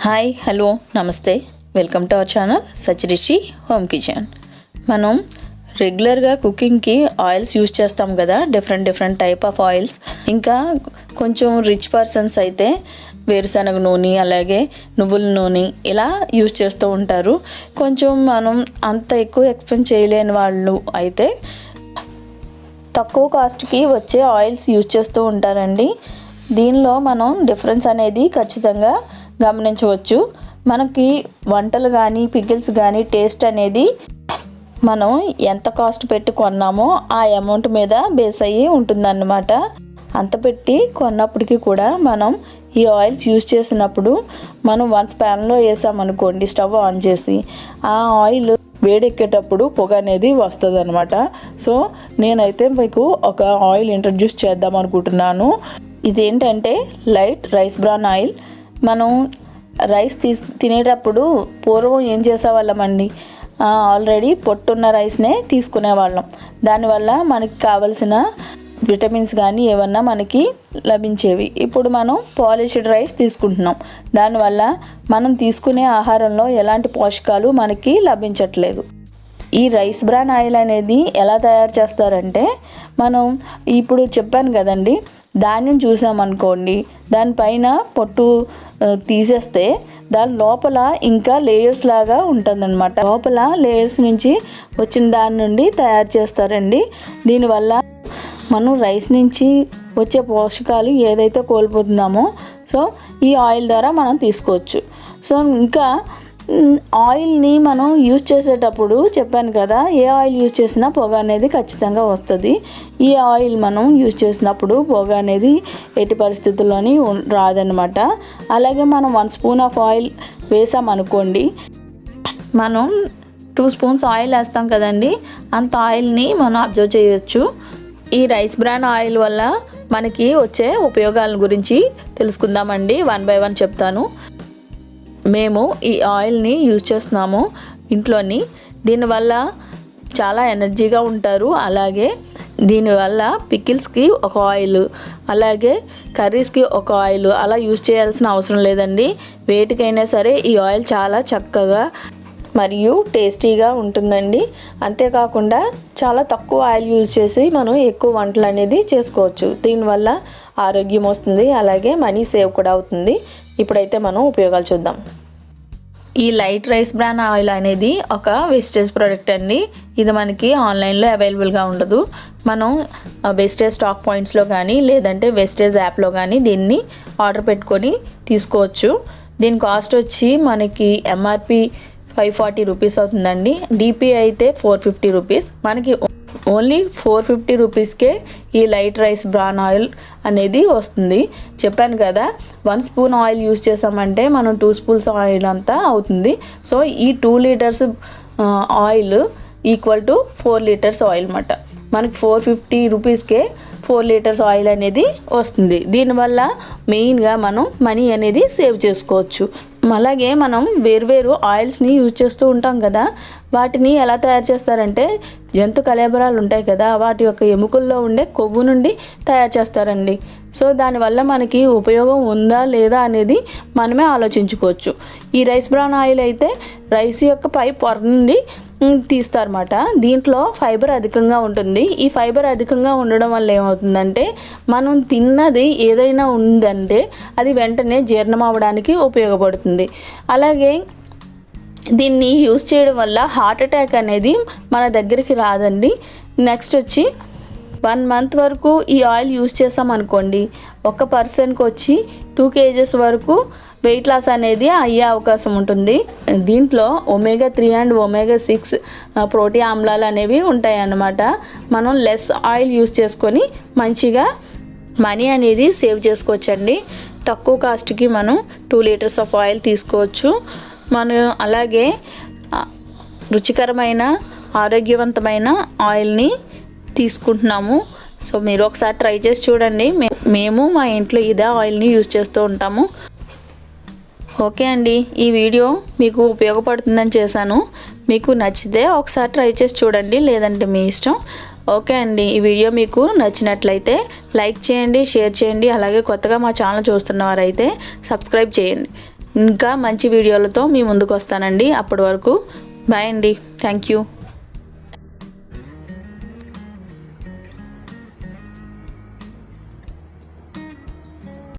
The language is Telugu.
హాయ్ హలో నమస్తే welcome to our channel Sachirishi home kitchen. మనం రెగ్యులర్గా కుకింగ్కి ఆయిల్స్ యూజ్ చేస్తాం కదా, డిఫరెంట్ టైప్ ఆఫ్ ఆయిల్స్. ఇంకా కొంచెం రిచ్ పర్సన్స్ అయితే వేరుశనగ నూనె అలాగే నువ్వుల నూనె ఇలా యూజ్ చేస్తూ ఉంటారు. కొంచెం మనం అంత ఎక్కువ ఎక్స్పెండ్ చేయలేని వాళ్ళు అయితే తక్కువ కాస్ట్కి వచ్చే ఆయిల్స్ యూజ్ చేస్తూ ఉంటారండి. దీనిలో మనం డిఫరెన్స్ అనేది ఖచ్చితంగా గమనించవచ్చు. మనకి వంటలు కానీ పికిల్స్ కానీ టేస్ట్ అనేది మనం ఎంత కాస్ట్ పెట్టి కొన్నామో ఆ అమౌంట్ మీద బేస్ అయ్యి ఉంటుందన్నమాట. అంత పెట్టి కొన్నప్పటికీ కూడా మనం ఈ ఆయిల్స్ యూజ్ చేసినప్పుడు మనం వన్స్ ప్యాన్లో వేసామనుకోండి, స్టవ్ ఆన్ చేసి ఆ ఆయిల్ వేడెక్కేటప్పుడు పొగ అనేది వస్తుంది అనమాట. సో నేనైతే మీకు ఒక ఆయిల్ ఇంట్రడ్యూస్ చేద్దాం అనుకుంటున్నాను. ఇదేంటంటే లైట్ రైస్ బ్రాన్ ఆయిల్. మనం రైస్ తినేటప్పుడు పూర్వం ఏం చేసేవాళ్ళమండి, ఆల్రెడీ పొట్టున్న రైస్నే తీసుకునేవాళ్ళం. దానివల్ల మనకి కావలసిన విటమిన్స్ కానీ ఏమన్నా మనకి లభించేవి. ఇప్పుడు మనం పాలిష్డ్ రైస్ తీసుకుంటున్నాం. దానివల్ల మనం తీసుకునే ఆహారంలో ఎలాంటి పోషకాలు మనకి లభించట్లేదు. ఈ రైస్ బ్రాన్ ఆయిల్ అనేది ఎలా తయారు చేస్తారంటే, మనం ఇప్పుడు చెప్పాను కదండి, ధాన్యం చూసామనుకోండి, దానిపైన పొట్టు తీసేస్తే దాని లోపల ఇంకా లేయర్స్ లాగా ఉంటుందన్నమాట. లోపల లేయర్స్ నుంచి వచ్చిన దాని నుండి తయారు చేస్తారండి. దీనివల్ల మనం రైస్ నుంచి వచ్చే పోషకాలు ఏదైతే కోల్పోతున్నామో సో ఈ ఆయిల్ ద్వారా మనం తీసుకోవచ్చు. సో ఇంకా ఆయిల్ని మనం యూజ్ చేసేటప్పుడు చెప్పాను కదా, ఏ ఆయిల్ యూజ్ చేసినా పొగ అనేది ఖచ్చితంగా వస్తుంది. ఈ ఆయిల్ మనం యూజ్ చేసినప్పుడు పొగ అనేది ఎట్టి పరిస్థితుల్లోని రాదనమాట. అలాగే మనం 1 స్పూన్ ఆఫ్ ఆయిల్ వేసామనుకోండి, మనం 2 స్పూన్స్ ఆయిల్ వేస్తాం కదండి, అంత ఆయిల్ని మనం అబ్జర్వ్ చేయవచ్చు. ఈ రైస్ బ్రాన్ ఆయిల్ వల్ల మనకి వచ్చే ఉపయోగాల గురించి తెలుసుకుందామండి. 1 బై 1 చెప్తాను. మేము ఈ ఆయిల్ని యూజ్ చేస్తున్నాము ఇంట్లోని. దీనివల్ల చాలా ఎనర్జీగా ఉంటారు. అలాగే దీనివల్ల పికిల్స్కి ఒక ఆయిల్, అలాగే కర్రీస్కి ఒక ఆయిల్ అలా యూజ్ చేయాల్సిన అవసరం లేదండి. వేటికైనా సరే ఈ ఆయిల్ చాలా చక్కగా మరియు టేస్టీగా ఉంటుందండి. అంతేకాకుండా చాలా తక్కువ ఆయిల్ యూజ్ చేసి మనం ఎక్కువ వంటలు అనేది చేసుకోవచ్చు. దీనివల్ల ఆరోగ్యం వస్తుంది, అలాగే మనీ సేవ్ కూడా అవుతుంది. ఇప్పుడైతే మనం ఉపయోగాలు చూద్దాం. ఈ లైట్ రైస్ బ్రాన్ ఆయిల్ అనేది ఒక వెస్టేజ్ ప్రోడక్ట్ అండి. ఇది మనకి ఆన్లైన్లో అవైలబుల్గా ఉండదు. మనం వెస్టేజ్ స్టాక్ పాయింట్స్లో కానీ లేదంటే వెస్టేజ్ యాప్లో కానీ దీన్ని ఆర్డర్ పెట్టుకొని తీసుకోవచ్చు. దీని కాస్ట్ వచ్చి మనకి ఎంఆర్పి 540 రూపీస్ అవుతుందండి. డిపి అయితే 450 రూపీస్. మనకి ఓన్లీ 450 రూపీస్కే ఈ లైట్ రైస్ బ్రాన్ ఆయిల్ అనేది వస్తుంది. చెప్పాను కదా, 1 స్పూన్ ఆయిల్ యూజ్ చేసామంటే మనం 2 స్పూన్స్ ఆయిల్ అంతా అవుతుంది. సో ఈ 2 litres oil equal to 4 litres oil అన్నమాట. మనకి 450 రూపీస్కే 4 లీటర్స్ ఆయిల్ అనేది వస్తుంది. దీనివల్ల మెయిన్గా మనం మనీ అనేది సేవ్ చేసుకోవచ్చు. అలాగే మనం వేర్వేరు ఆయిల్స్ని యూజ్ చేస్తూ ఉంటాం కదా, వాటిని ఎలా తయారు చేస్తారంటే జంతు కళేబరాలు ఉంటాయి కదా, వాటి యొక్క ఎముకల్లో ఉండే కొవ్వు నుండి తయారు చేస్తారండి. సో దానివల్ల మనకి ఉపయోగం ఉందా లేదా అనేది మనమే ఆలోచించుకోవచ్చు. ఈ రైస్ బ్రాన్ ఆయిల్ అయితే రైస్ యొక్క పై పొర నుండి తీస్తారన్నమాట. దీంట్లో ఫైబర్ అధికంగా ఉంటుంది. ఈ ఫైబర్ అధికంగా ఉండడం వల్ల ఏమవుతుందంటే, మనం తిన్నది ఏదైనా ఉందంటే అది వెంటనే జీర్ణం అవ్వడానికి ఉపయోగపడుతుంది. అలాగే దీన్ని యూజ్ చేయడం వల్ల హార్ట్ అటాక్ అనేది మన దగ్గరికి రాదండి. నెక్స్ట్ వచ్చి 1 మంత్ వరకు ఈ ఆయిల్ యూజ్ చేసామనుకోండి, ఒక పర్సన్కి వచ్చి 2 kgs వరకు వెయిట్ లాస్ అనేది అయ్యే అవకాశం ఉంటుంది. దీంట్లో omega-3 అండ్ omega-6 ప్రోటీన్ ఆమ్లాలు అనేవి ఉంటాయి అన్నమాట. మనం లెస్ ఆయిల్ యూజ్ చేసుకొని మంచిగా మనీ అనేది సేవ్ చేసుకోవచ్చండి. తక్కువ కాస్ట్కి మనం 2 లీటర్స్ ఆఫ్ ఆయిల్ తీసుకోవచ్చు. మనం అలాగే రుచికరమైన ఆరోగ్యవంతమైన ఆయిల్ని తీసుకుంటున్నాము. సో మీరు ఒకసారి ట్రై చేసి చూడండి. మేము మా ఇంట్లో ఇదే ఆయిల్ని యూజ్ చేస్తూ ఉంటాము. ఓకే అండి, ఈ వీడియో మీకు ఉపయోగపడుతుందని చేశాను. మీకు నచ్చితే ఒకసారి ట్రై చేసి చూడండి, లేదంటే మీ ఇష్టం. ఓకే అండి, ఈ వీడియో మీకు నచ్చినట్లయితే లైక్ చేయండి, షేర్ చేయండి. అలాగే కొత్తగా మా ఛానల్ చూస్తున్న వారైతే సబ్స్క్రైబ్ చేయండి. ఇంకా మంచి వీడియోలతో మీ ముందుకు వస్తానండి. అప్పటి వరకు బాయ్ అండి. Thank you.